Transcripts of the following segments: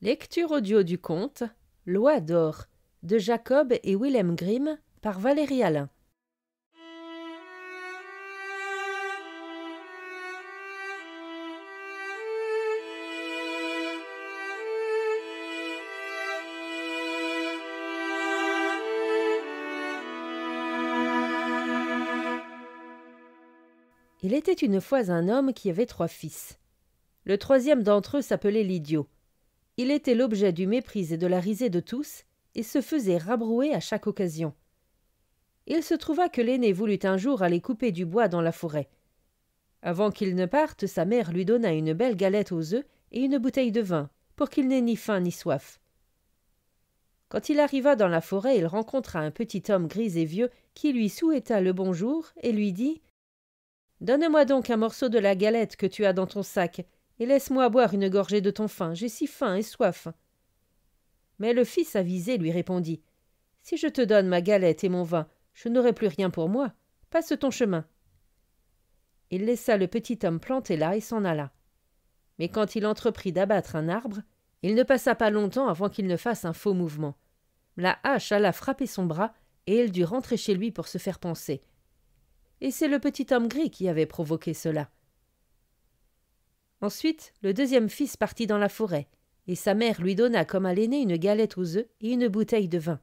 Lecture audio du conte Loi d'or de Jacob et Wilhelm Grimm par Valérie Alain. Il était une fois un homme qui avait 3 fils. Le troisième d'entre eux s'appelait l'idiot. Il était l'objet du mépris et de la risée de tous, et se faisait rabrouer à chaque occasion. Il se trouva que l'aîné voulut un jour aller couper du bois dans la forêt. Avant qu'il ne parte, sa mère lui donna une belle galette aux œufs et une bouteille de vin, pour qu'il n'ait ni faim ni soif. Quand il arriva dans la forêt, il rencontra un petit homme gris et vieux qui lui souhaita le bonjour et lui dit « Donne-moi donc un morceau de la galette que tu as dans ton sac, et laisse-moi boire une gorgée de ton vin, j'ai si faim et soif. » Mais le fils avisé lui répondit « Si je te donne ma galette et mon vin, je n'aurai plus rien pour moi. Passe ton chemin. » Il laissa le petit homme planté là et s'en alla. Mais quand il entreprit d'abattre un arbre, il ne passa pas longtemps avant qu'il ne fasse un faux mouvement. La hache alla frapper son bras, et il dut rentrer chez lui pour se faire panser. Et c'est le petit homme gris qui avait provoqué cela. Ensuite, le deuxième fils partit dans la forêt, et sa mère lui donna comme à l'aîné une galette aux œufs et une bouteille de vin.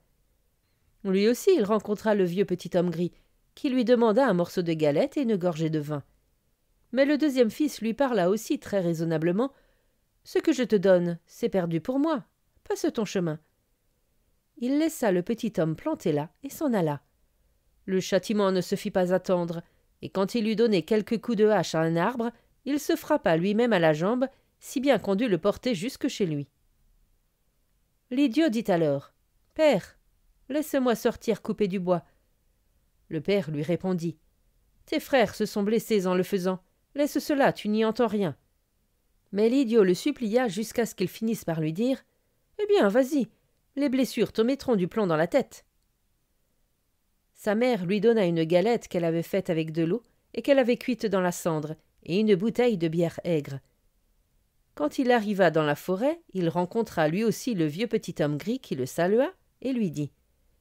Lui aussi, il rencontra le vieux petit homme gris, qui lui demanda un morceau de galette et une gorgée de vin. Mais le deuxième fils lui parla aussi très raisonnablement. « Ce que je te donne, c'est perdu pour moi. Passe ton chemin. » Il laissa le petit homme planté là et s'en alla. Le châtiment ne se fit pas attendre, et quand il eut donné quelques coups de hache à un arbre, il se frappa lui-même à la jambe, si bien qu'on dut le porter jusque chez lui. L'idiot dit alors « Père, laisse-moi sortir couper du bois. » Le père lui répondit « Tes frères se sont blessés en le faisant. Laisse cela, tu n'y entends rien. » Mais l'idiot le supplia jusqu'à ce qu'il finisse par lui dire « Eh bien, vas-y, les blessures te mettront du plomb dans la tête. » Sa mère lui donna une galette qu'elle avait faite avec de l'eau et qu'elle avait cuite dans la cendre, et une bouteille de bière aigre. Quand il arriva dans la forêt, il rencontra lui aussi le vieux petit homme gris qui le salua et lui dit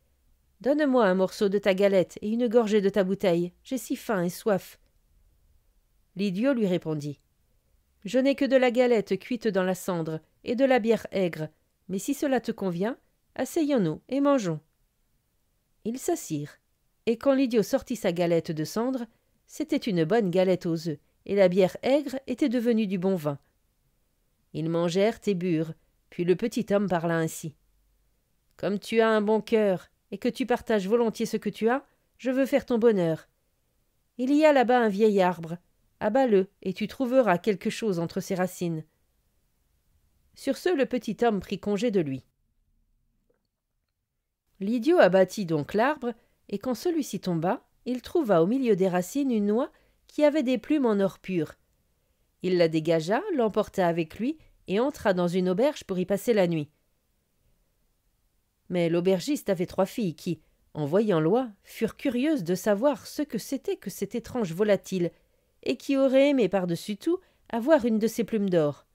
« Donne-moi un morceau de ta galette et une gorgée de ta bouteille, j'ai si faim et soif. » L'idiot lui répondit « Je n'ai que de la galette cuite dans la cendre et de la bière aigre, mais si cela te convient, asseyons-nous et mangeons. » Ils s'assirent, et quand l'idiot sortit sa galette de cendre, c'était une bonne galette aux œufs, et la bière aigre était devenue du bon vin. Ils mangèrent et burent, puis le petit homme parla ainsi. « Comme tu as un bon cœur, et que tu partages volontiers ce que tu as, je veux faire ton bonheur. Il y a là-bas un vieil arbre, abats-le, et tu trouveras quelque chose entre ses racines. » Sur ce, le petit homme prit congé de lui. L'idiot abattit donc l'arbre, et quand celui-ci tomba, il trouva au milieu des racines une noix qui avait des plumes en or pur. Il la dégagea, l'emporta avec lui, et entra dans une auberge pour y passer la nuit. Mais l'aubergiste avait 3 filles qui, en voyant l'oie, furent curieuses de savoir ce que c'était que cet étrange volatile, et qui aurait aimé par-dessus tout avoir une de ces plumes d'or.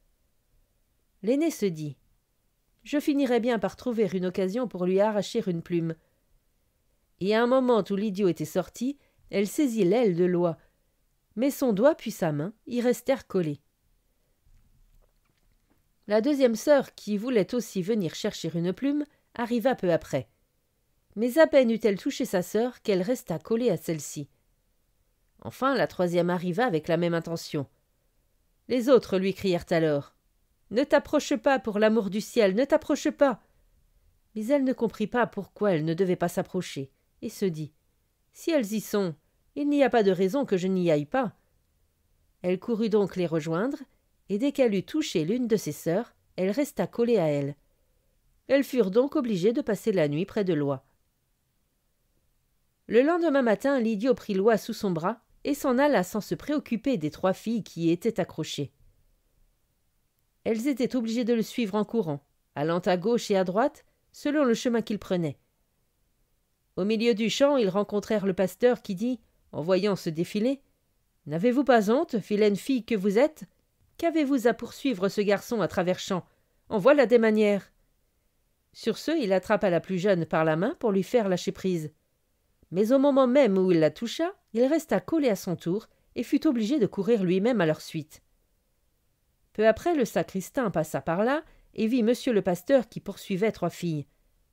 L'aîné se dit « Je finirai bien par trouver une occasion pour lui arracher une plume. » Et à un moment où l'idiot était sorti, elle saisit l'aile de l'oie, mais son doigt puis sa main y restèrent collés. La deuxième sœur, qui voulait aussi venir chercher une plume, arriva peu après. Mais à peine eut-elle touché sa sœur qu'elle resta collée à celle-ci. Enfin, la troisième arriva avec la même intention. Les autres lui crièrent alors « Ne t'approche pas, pour l'amour du ciel, ne t'approche pas !» Mais elle ne comprit pas pourquoi elle ne devait pas s'approcher, et se dit « Si elles y sont, il n'y a pas de raison que je n'y aille pas. » Elle courut donc les rejoindre, et dès qu'elle eut touché l'une de ses sœurs, elle resta collée à elle. Elles furent donc obligées de passer la nuit près de l'oie. Le lendemain matin, l'idiot prit l'oie sous son bras et s'en alla sans se préoccuper des 3 filles qui y étaient accrochées. Elles étaient obligées de le suivre en courant, allant à gauche et à droite, selon le chemin qu'il prenait. Au milieu du champ, ils rencontrèrent le pasteur qui dit, en voyant ce défilé, « N'avez-vous pas honte, vilaine fille que vous êtes? Qu'avez-vous à poursuivre ce garçon à travers champs? En voilà des manières. Sur ce, il attrapa la plus jeune par la main pour lui faire lâcher prise. Mais au moment même où il la toucha, il resta collé à son tour et fut obligé de courir lui-même à leur suite. Peu après, le sacristain passa par là et vit monsieur le pasteur qui poursuivait 3 filles.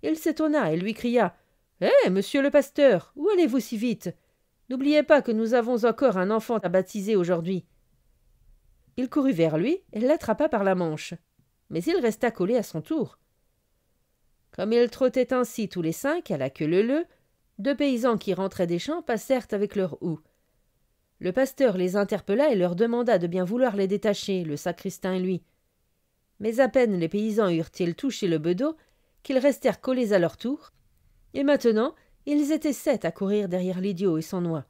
Il s'étonna et lui cria « Hé, monsieur le pasteur, où allez-vous si vite? N'oubliez pas que nous avons encore un enfant à baptiser aujourd'hui. » Il courut vers lui et l'attrapa par la manche. Mais il resta collé à son tour. Comme ils trottaient ainsi tous les 5 à la queue leu-leu, 2 paysans qui rentraient des champs passèrent avec leurs houes. Le pasteur les interpella et leur demanda de bien vouloir les détacher, le sacristain et lui. Mais à peine les paysans eurent-ils touché le bedeau qu'ils restèrent collés à leur tour, et maintenant ils étaient 7 à courir derrière l'idiot et son oie.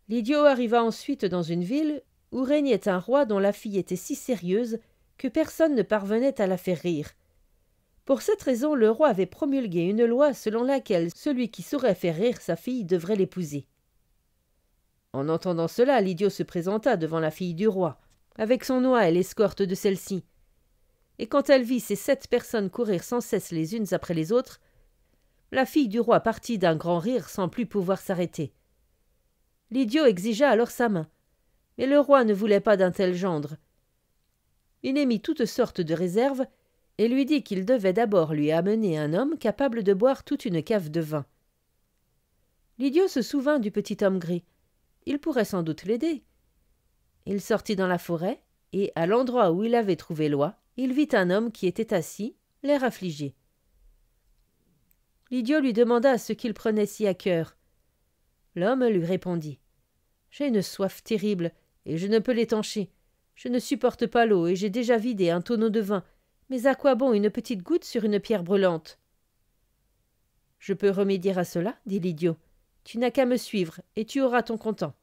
L'idiot arriva ensuite dans une ville où régnait un roi dont la fille était si sérieuse que personne ne parvenait à la faire rire. Pour cette raison, le roi avait promulgué une loi selon laquelle celui qui saurait faire rire sa fille devrait l'épouser. En entendant cela, l'idiot se présenta devant la fille du roi, avec son oie et l'escorte de celle-ci. Et quand elle vit ces 7 personnes courir sans cesse les unes après les autres, la fille du roi partit d'un grand rire sans plus pouvoir s'arrêter. L'idiot exigea alors sa main, mais le roi ne voulait pas d'un tel gendre. Il émit toutes sortes de réserves et lui dit qu'il devait d'abord lui amener un homme capable de boire toute une cave de vin. L'idiot se souvint du petit homme gris. Il pourrait sans doute l'aider. Il sortit dans la forêt, et, à l'endroit où il avait trouvé l'oie, il vit un homme qui était assis, l'air affligé. L'idiot lui demanda ce qu'il prenait si à cœur. L'homme lui répondit. « J'ai une soif terrible, et je ne peux l'étancher. Je ne supporte pas l'eau, et j'ai déjà vidé un tonneau de vin. Mais à quoi bon une petite goutte sur une pierre brûlante ?»« Je peux remédier à cela, dit l'idiot. Tu n'as qu'à me suivre, et tu auras ton content. »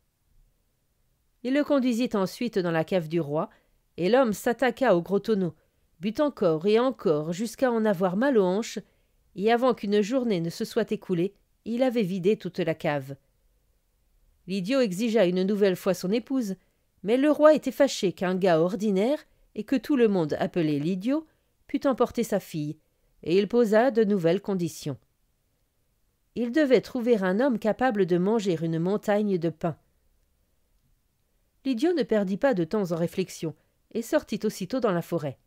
Il le conduisit ensuite dans la cave du roi, et l'homme s'attaqua au gros tonneau, but encore et encore jusqu'à en avoir mal aux hanches, et avant qu'une journée ne se soit écoulée, il avait vidé toute la cave. L'idiot exigea une nouvelle fois son épouse, mais le roi était fâché qu'un gars ordinaire, et que tout le monde appelait l'idiot, pût emporter sa fille, et il posa de nouvelles conditions. Il devait trouver un homme capable de manger une montagne de pain. L'idiot ne perdit pas de temps en réflexion, et sortit aussitôt dans la forêt.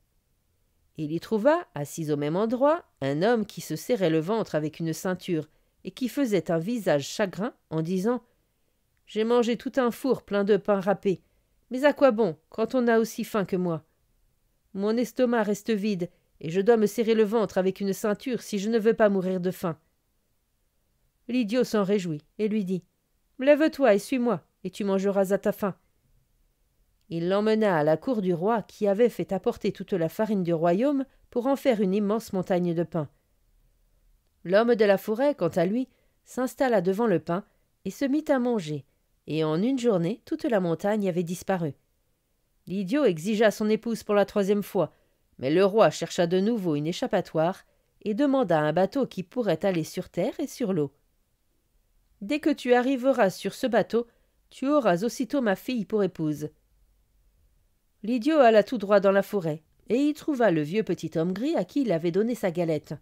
Il y trouva, assis au même endroit, un homme qui se serrait le ventre avec une ceinture, et qui faisait un visage chagrin en disant « J'ai mangé tout un four plein de pain râpé, mais à quoi bon, quand on a aussi faim que moi? Mon estomac reste vide, et je dois me serrer le ventre avec une ceinture si je ne veux pas mourir de faim. » L'idiot s'en réjouit et lui dit « Lève-toi et suis-moi, et tu mangeras à ta faim. » Il l'emmena à la cour du roi qui avait fait apporter toute la farine du royaume pour en faire une immense montagne de pain. L'homme de la forêt, quant à lui, s'installa devant le pain et se mit à manger, et en une journée toute la montagne avait disparu. L'idiot exigea son épouse pour la 3e fois, mais le roi chercha de nouveau une échappatoire et demanda un bateau qui pourrait aller sur terre et sur l'eau. « Dès que tu arriveras sur ce bateau, tu auras aussitôt ma fille pour épouse. » L'idiot alla tout droit dans la forêt, et y trouva le vieux petit homme gris à qui il avait donné sa galette.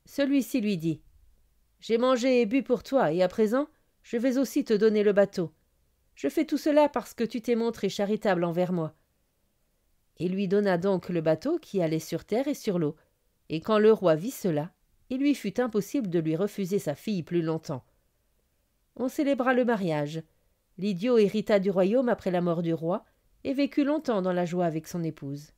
Celui-ci lui dit « J'ai mangé et bu pour toi, et à présent, je vais aussi te donner le bateau. Je fais tout cela parce que tu t'es montré charitable envers moi. » Il lui donna donc le bateau qui allait sur terre et sur l'eau, et quand le roi vit cela, il lui fut impossible de lui refuser sa fille plus longtemps. On célébra le mariage. L'idiot hérita du royaume après la mort du roi, et vécut longtemps dans la joie avec son épouse.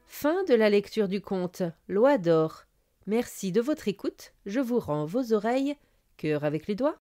Fin de la lecture du conte L'Oie d'or. Merci de votre écoute. Je vous rends vos oreilles. Cœur avec les doigts.